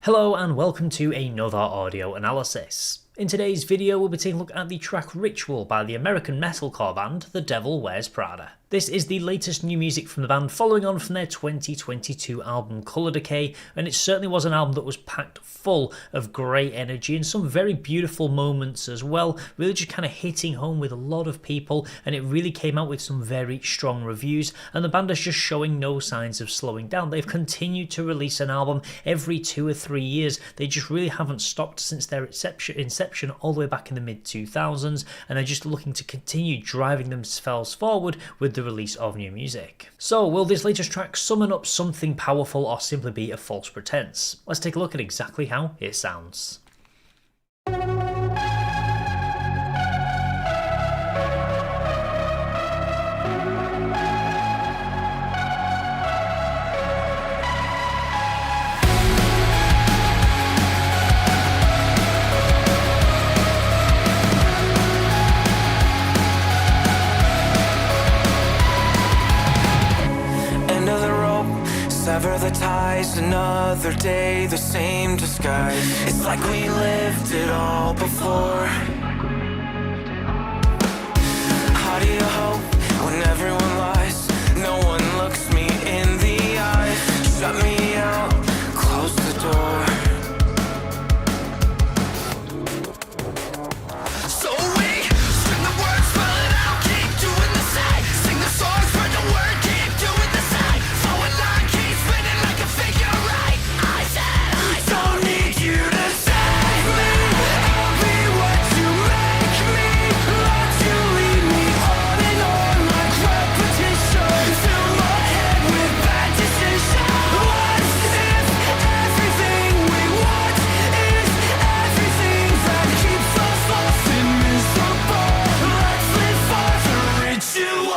Hello and welcome to another audio analysis. In today's video we'll be taking a look at the track Ritual by the American metalcore band The Devil Wears Prada. This is the latest new music from the band following on from their 2022 album Color Decay, and it certainly was an album that was packed full of great energy and some very beautiful moments as well, really just kind of hitting home with a lot of people, and it really came out with some very strong reviews, and the band is just showing no signs of slowing down. They've continued to release an album every 2 or 3 years. They just really haven't stopped since their inception all the way back in the mid-2000s, and they're just looking to continue driving themselves forward with the release of new music. So will this latest track summon up something powerful or simply be a false pretense? Let's take a look at exactly how it sounds. Sever the ties, another day, the same disguise. It's like we lived it all before. How do you hope when everyone lies? No one looks me in the eyes. Shut me out, close the door. So we sing the words, spell it out, keep doing the same. Sing the song, spread the word, keep doing the same. Forward line, keep spinning like a figure eight. I said I don't need you to save me. I'll be what you make me. Let you lead me on and on like repetition. Fill my head with bad decisions. What if everything we want is everything that keeps us lost and miserable? Let's live for the ritual.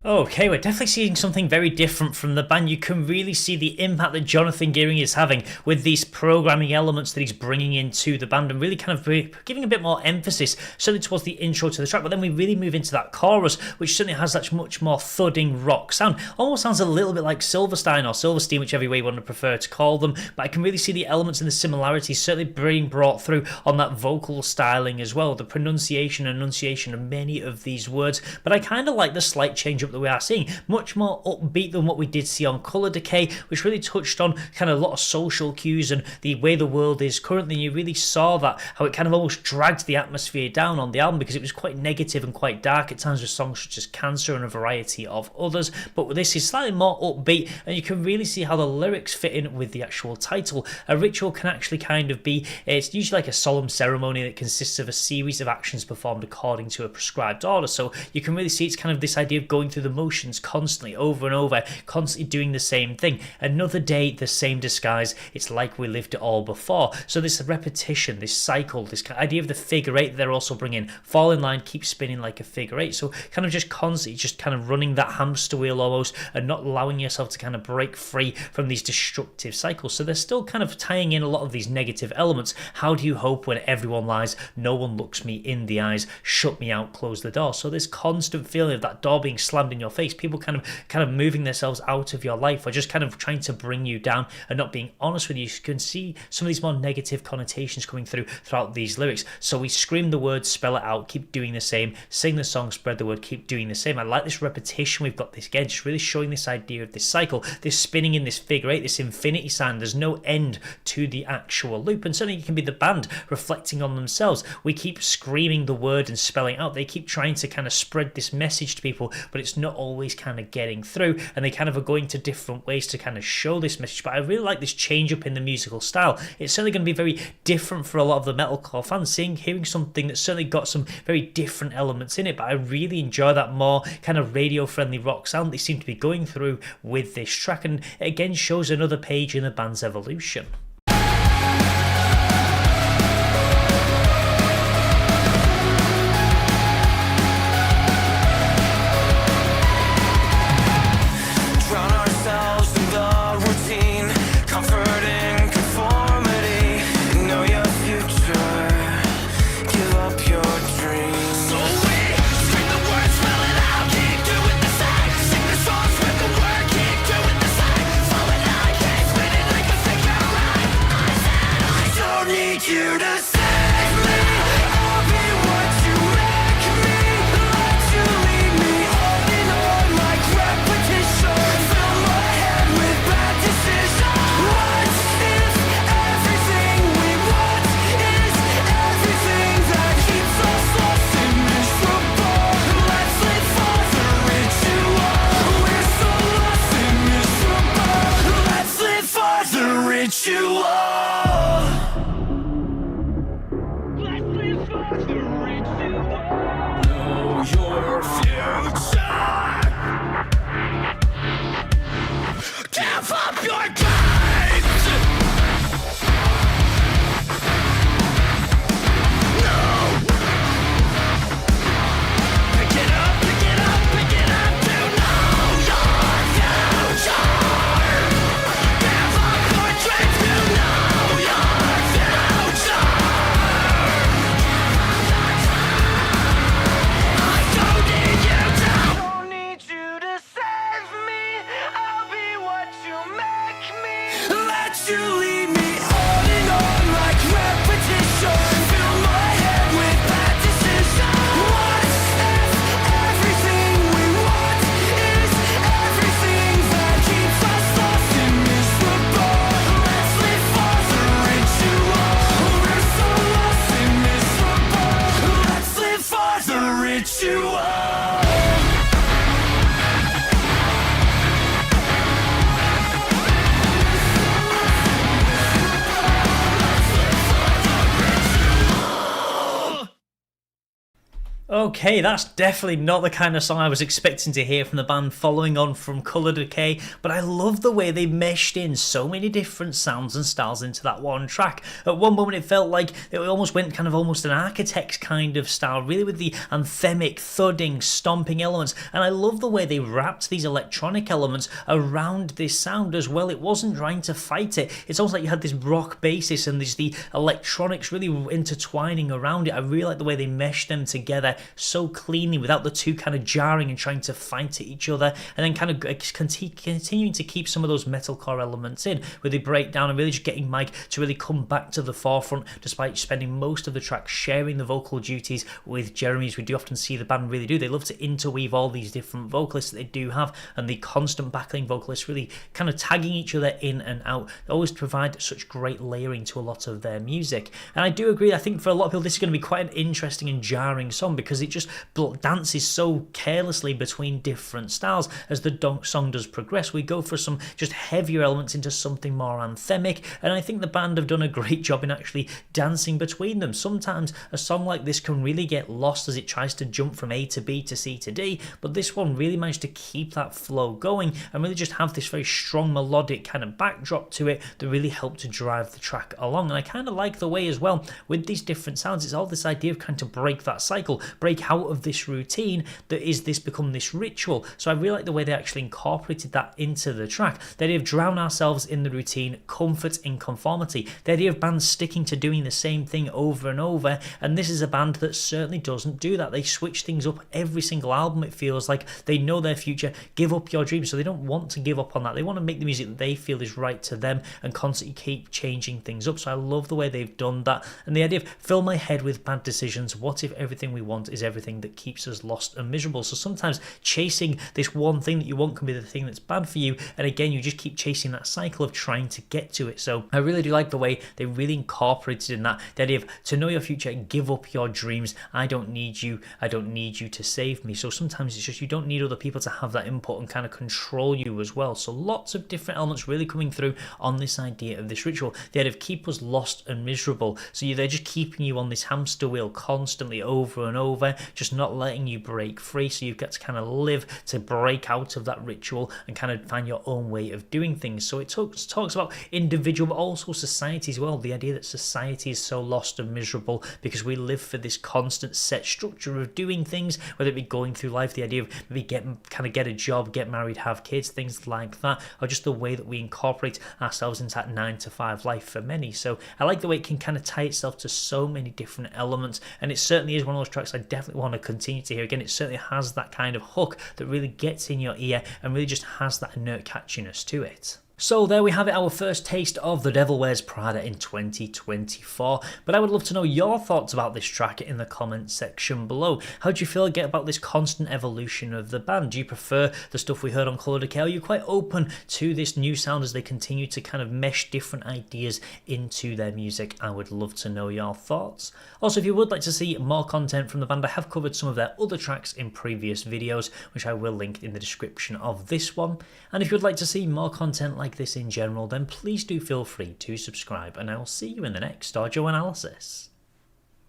Okay, we're definitely seeing something very different from the band. You can really see the impact that Jonathan Gearing is having with these programming elements that he's bringing into the band and really kind of giving a bit more emphasis certainly towards the intro to the track, but then we really move into that chorus, which certainly has that much more thudding rock sound. Almost sounds a little bit like Silverstein or Silverstein, whichever way you want to prefer to call them, but I can really see the elements and the similarities certainly being brought through on that vocal styling as well, the pronunciation and enunciation of many of these words. But I kind of like the slight change up that we are seeing, much more upbeat than what we did see on Color Decay, which really touched on kind of a lot of social cues and the way the world is currently. You really saw that, how it kind of almost dragged the atmosphere down on the album because it was quite negative and quite dark at times with songs such as Cancer and a variety of others, but this is slightly more upbeat, and you can really see how the lyrics fit in with the actual title. A ritual can actually kind of be, it's usually like a solemn ceremony that consists of a series of actions performed according to a prescribed order, so you can really see it's kind of this idea of going through the motions constantly over and over, constantly doing the same thing. Another day, the same disguise. It's like we lived it all before. So this repetition, this cycle, this idea of the figure eight that they're also bringing, fall in line, keep spinning like a figure eight. So kind of just constantly just kind of running that hamster wheel almost and not allowing yourself to kind of break free from these destructive cycles. So they're still kind of tying in a lot of these negative elements. How do you hope when everyone lies? No one looks me in the eyes. Shut me out, close the door. So this constant feeling of that door being slammed in your face, people kind of moving themselves out of your life or just kind of trying to bring you down and not being honest with you. You can see some of these more negative connotations coming throughout these lyrics. So we scream the words, spell it out, keep doing the same, sing the song, spread the word, keep doing the same. I like this repetition. We've got this again, just really showing this idea of this cycle, this spinning in this figure eight, this infinity sign. There's no end to the actual loop, and certainly it can be the band reflecting on themselves. We keep screaming the word and spelling out. They keep trying to kind of spread this message to people, but it's not always kind of getting through, and they kind of are going to different ways to kind of show this message. But I really like this change up in the musical style. It's certainly going to be very different for a lot of the metalcore fans, hearing something that's certainly got some very different elements in it, but I really enjoy that more kind of radio friendly rock sound they seem to be going through with this track, and it again shows another page in the band's evolution. Sing the songs with the word, keep doing the same. Forward line, keep spinning like a figure you to save me. I'll be what you make me. Let you lead me on like repetition. Fill my head with bad decisions. What if everything we want is everything that keeps us lost and miserable? Let's live for the ritual. We're so lost and miserable. Let's live for the ritual. Let's live for the ritual. Know your future. Give up your games. No. Pick it up, pick it up, pick it up to know your future. Give up your dreams to know your future. I don't need you to. Don't need you to save me. I'll be what you make me. Let you lead me on like repetition. Fill my head with bad decisions. What if everything we want is everything that keeps us lost and miserable? Let's live for the ritual. We're so lost and miserable. Let's live for the ritual. Okay, that's definitely not the kind of song I was expecting to hear from the band following on from Color Decay, but I love the way they meshed in so many different sounds and styles into that one track. At one moment it felt like it almost went kind of almost an Architects kind of style, really with the anthemic, thudding, stomping elements, and I love the way they wrapped these electronic elements around this sound as well. It wasn't trying to fight it. It's almost like you had this rock basis and there's the electronics really intertwining around it. I really like the way they meshed them together so cleanly without the two kind of jarring and trying to fight at each other, and then kind of continuing to keep some of those metalcore elements in where they break down and really just getting Mike to really come back to the forefront despite spending most of the track sharing the vocal duties with Jeremy, as we do often see the band really do. They love to interweave all these different vocalists that they do have, and the constant backline vocalists really kind of tagging each other in and out. They always provide such great layering to a lot of their music, and I do agree, I think for a lot of people this is going to be quite an interesting and jarring song because it just dances so carelessly between different styles. As the song does progress, we go for some just heavier elements into something more anthemic, and I think the band have done a great job in actually dancing between them. Sometimes a song like this can really get lost as it tries to jump from A to B to C to D, but this one really managed to keep that flow going and really just have this very strong melodic kind of backdrop to it that really helped to drive the track along. And I kind of like the way as well with these different sounds, it's all this idea of kind of break that cycle, break out of this routine that is this become this ritual. So I really like the way they actually incorporated that into the track. The idea of drown ourselves in the routine, comfort in conformity. The idea of bands sticking to doing the same thing over and over, and this is a band that certainly doesn't do that. They switch things up every single album. It feels like they know their future. Give up your dreams. So they don't want to give up on that. They want to make the music that they feel is right to them and constantly keep changing things up. So I love the way they've done that, and the idea of fill my head with bad decisions. What if everything we want is everything that keeps us lost and miserable? So sometimes chasing this one thing that you want can be the thing that's bad for you, and again you just keep chasing that cycle of trying to get to it. So I really do like the way they really incorporated in that the idea of to know your future, give up your dreams. I don't need you to save me. So sometimes it's just you don't need other people to have that input and kind of control you as well. So lots of different elements really coming through on this idea of this ritual, the idea of keep us lost and miserable. So they're just keeping you on this hamster wheel constantly over and over, just not letting you break free. So you've got to kind of live to break out of that ritual and kind of find your own way of doing things. So it talks about individual but also society as well, the idea that society is so lost and miserable because we live for this constant set structure of doing things, whether it be going through life, the idea of maybe get a job, get married, have kids, things like that, or just the way that we incorporate ourselves into that 9-to-5 life for many. So I like the way it can kind of tie itself to so many different elements, and it certainly is one of those tracks I definitely want to continue to hear again. It certainly has that kind of hook that really gets in your ear and really just has that inert catchiness to it. So there we have it, our first taste of The Devil Wears Prada in 2024. But I would love to know your thoughts about this track in the comments section below. How do you feel about this constant evolution of the band? Do you prefer the stuff we heard on Color Decay? Are you quite open to this new sound as they continue to kind of mesh different ideas into their music? I would love to know your thoughts. Also, if you would like to see more content from the band, I have covered some of their other tracks in previous videos, which I will link in the description of this one. And if you would like to see more content like this in general, then please do feel free to subscribe, and I will see you in the next audio analysis.